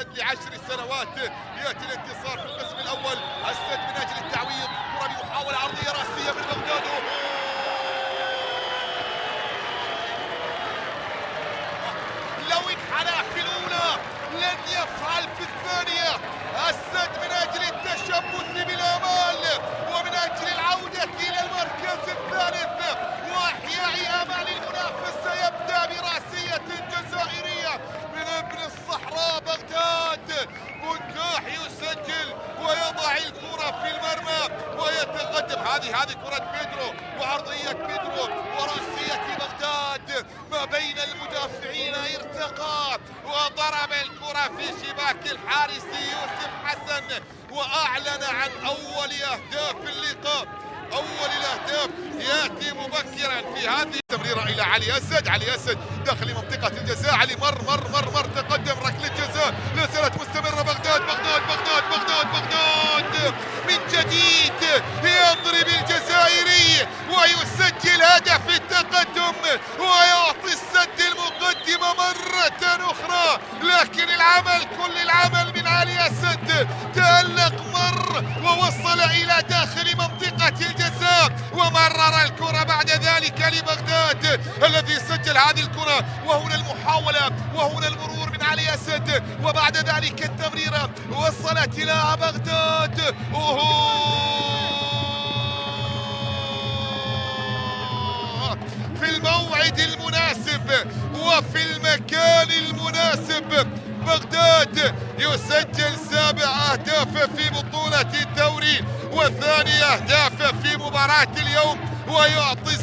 يد ل10 سنوات. ياتي الانتصار في القسم الاول. السد من اجل التعويض. كره بمحاوله عرضيه راسيه من بغداد. لو انحنى في الاولى لن يفعل في الثانيه. السد من اجل التشبث بالامال ومن اجل العوده الى المركز الثالث واحياء امال المنافس. سيبدا براسيه جزائريه من ابن الصحراء بغداد. بنكاح يسجل ويضع الكره في المرمى ويتقدم. هذه كره بيدرو وعرضيه بيدرو وراسيه بغداد ما بين المدافعين. ارتقى وضرب الكره في شباك الحارس يوسف حسن واعلن عن اول اهداف اللقاء. اول الاهداف ياتي مبكرا في هذه التمريره الى علي اسد. علي اسد داخل منطقه الجزاء. علي مر تقدم ركله جزاء لا زالت مستمره. بغداد من جديد يضرب الجزائري ويسجل هدف التقدم ويعطي السد المقدمه مره اخرى. لكن كل العمل من علي اسد. تألق مر ووصل الى داخل منطقه الجزاء ومرر الكره بعد ذلك لبغداد الذي سجل هذه الكره. وهنا المحاوله وهنا المرور من علي اسد وبعد ذلك التمريره وصلت الى بغداد. في الموعد المناسب وفي المكان المناسب. بغداد يسجل 7 أهداف في بطولة الدوري وثاني أهداف في مباراة اليوم ويعطي